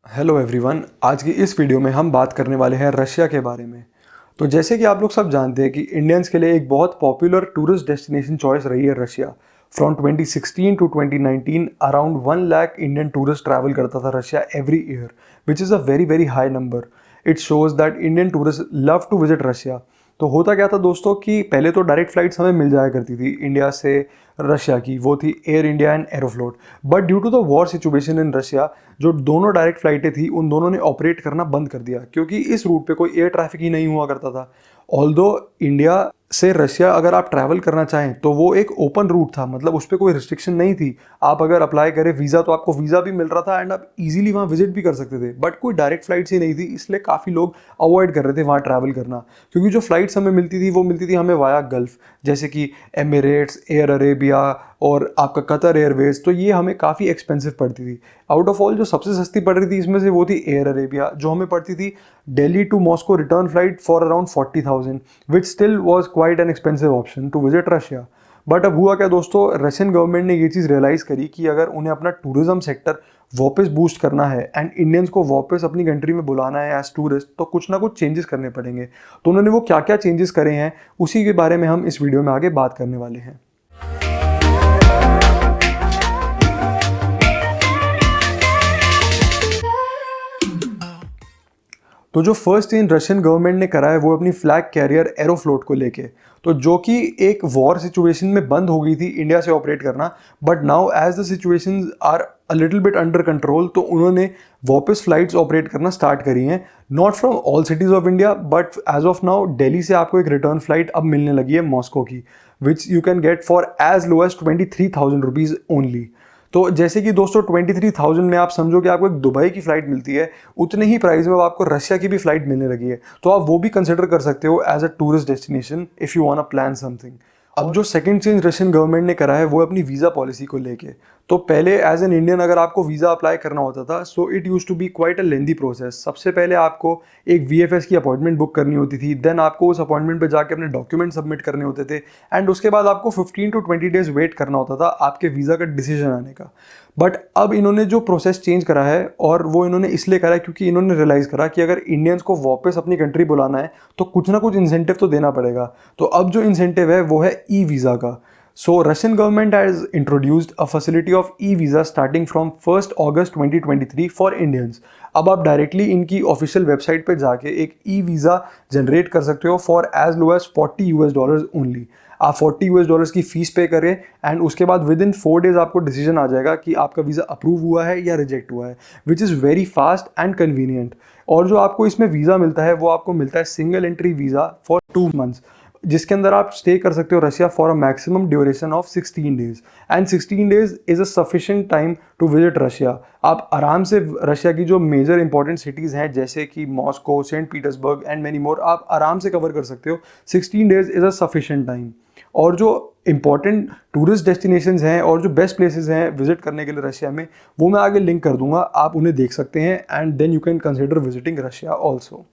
Hello everyone, आज की इस वीडियो में हम बात करने वाले हैं रशिया के बारे में। तो जैसे कि आप लोग सब जानते हैं कि इंडियंस के लिए एक बहुत पॉपुलर टूरिस्ट डेस्टिनेशन चॉइस रही है Russia. From 2016 to 2019 around 1 lakh Indian tourist travel करता था Russia every year, which is a very very high number. It shows that Indian tourist love to visit Russia. तो होता क्या था दोस्तों कि पहले तो डायरेक्ट फ्लाइट्स हमें मिल जाया करती थी इंडिया से रशिया की, वो थी Air India and Aeroflot. But due to the war situation in Russia, जो दोनों डायरेक्ट फ्लाइटें थी उन दोनों ने ऑपरेट करना बंद कर दिया, क्योंकि इस रूट पे कोई एयर ट्रैफिक ही नहीं हुआ करता था। ऑल्दो इंडिया से रशिया अगर आप ट्रैवल करना चाहें तो वो एक ओपन रूट था, मतलब उस पर कोई रिस्ट्रिक्शन नहीं थी। आप अगर अप्लाई करें वीज़ा तो आपको वीज़ा भी मिल रहा था एंड आप इजीली वहाँ विजिट भी कर सकते थे। बट कोई डायरेक्ट फ्लाइट्स ही नहीं थी, इसलिए काफ़ी लोग अवॉइड कर रहे थे वहाँ ट्रैवल करना, क्योंकि जो फ्लाइट्स हमें मिलती थी वो मिलती थी हमें वाया गल्फ़, जैसे कि एमिरेट्स, एयर अरेबिया और आपका कतर एयरवेज। तो ये हमें काफ़ी एक्सपेंसिव पड़ती थी। आउट ऑफ ऑल जो सबसे सस्ती पड़ रही थी इसमें से वो थी एयर अरेबिया, जो हमें पड़ती थी Delhi to Moscow return flight for around 40,000, which still was quite an expensive option to visit Russia. But अब हुआ क्या दोस्तों, रशियन गवर्नमेंट ने ये चीज़ रियलाइज़ करी कि अगर उन्हें अपना टूरिज्म सेक्टर वापस बूस्ट करना है एंड इंडियंस को वापस अपनी कंट्री में बुलाना है एज टूरिस्ट, तो कुछ ना कुछ चेंजेस करने पड़ेंगे। तो उन्होंने वो क्या क्या चेंजेस करे हैं उसी के बारे में हम इस वीडियो में आगे बात करने वाले हैं। तो जो फर्स्ट चेंज रशियन गवर्नमेंट ने करा है वो अपनी फ्लैग कैरियर एरोफ्लोट को लेके, तो जो कि एक वॉर सिचुएशन में बंद हो गई थी इंडिया से ऑपरेट करना। But now as the situations are a little bit under control, तो उन्होंने वापस फ्लाइट्स ऑपरेट करना स्टार्ट करी हैं। Not from all cities of India, but as of now Delhi से आपको एक रिटर्न फ्लाइट अब मिलने लगी है मॉस्को की, which you can get for as low as 23,000 rupees only. तो जैसे कि दोस्तों 23,000 में आप समझो कि आपको एक दुबई की फ़्लाइट मिलती है, उतने ही प्राइस में अब आपको रशिया की भी फ़्लाइट मिलने लगी है। तो आप वो भी कंसिडर कर सकते हो as a tourist destination if you want to plan something. अब जो सेकंड चेंज रशियन गवर्नमेंट ने करा है वो अपनी वीज़ा पॉलिसी को लेके। तो पहले एज एन इंडियन अगर आपको वीज़ा अप्लाई करना होता था, so it use to be quite a lengthy process. सबसे पहले आपको एक वीएफएस की अपॉइंटमेंट बुक करनी होती थी, देन आपको उस अपॉइंटमेंट पे जाके अपने डॉक्यूमेंट सबमिट करने होते थे एंड उसके बाद आपको 15 टू 20 डेज वेट करना होता था आपके वीज़ा का डिसीजन आने का। बट अब इन्होंने जो प्रोसेस चेंज करा है, और वो इन्होंने इसलिए करा है क्योंकि इन्होंने रियलाइज़ करा कि अगर इंडियंस को वापस अपनी कंट्री बुलाना है तो कुछ ना कुछ इंसेंटिव तो देना पड़ेगा। तो अब जो इंसेंटिव है वो है ई वीज़ा का। So Russian government has introduced a facility of e-visa starting from 1st August 2023 for Indians। अब आप डायरेक्टली इनकी ऑफिशियल वेबसाइट पे जाके एक ई वीज़ा जनरेट कर सकते हो for as low as $40 only. आप $40 की फ़ीस पे करें एंड उसके बाद विद इन 4 डेज़ आपको डिसीजन आ जाएगा कि आपका वीज़ा अप्रूव हुआ है या रिजेक्ट हुआ है, which is very fast and convenient. और जो आपको इसमें वीज़ा मिलता है वो आपको मिलता है single entry visa for 2 months, जिसके अंदर आप स्टे कर सकते हो Russia for a maximum duration of 16 days and 16 days is a sufficient time to visit Russia. आप आराम से रशिया की जो मेजर इंपॉर्टेंट सिटीज़ हैं जैसे कि Moscow, Saint Petersburg and many more, आप आराम से कवर कर सकते हो। 16 days is a sufficient time. और जो इंपॉर्टेंट टूरिस्ट डेस्टिनेशंस हैं और जो बेस्ट प्लेसेस हैं विजिट करने के लिए रशिया में, वो मैं आगे लिंक कर दूंगा, आप उन्हें देख सकते हैं and then you can consider visiting Russia also.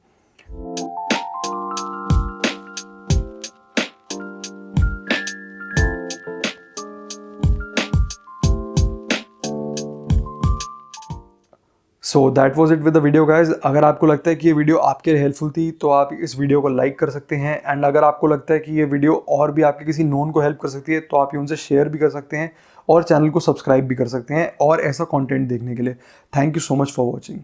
So that was it with the video guys. अगर आपको लगता है कि ये वीडियो आपके लिए हेल्पफुल थी तो आप इस वीडियो को लाइक कर सकते हैं, एंड अगर आपको लगता है कि ये वीडियो और भी आपके किसी नोन को हेल्प कर सकती है तो आप ये उनसे शेयर भी कर सकते हैं और चैनल को सब्सक्राइब भी कर सकते हैं और ऐसा कंटेंट देखने के लिए। Thank you so much for watching.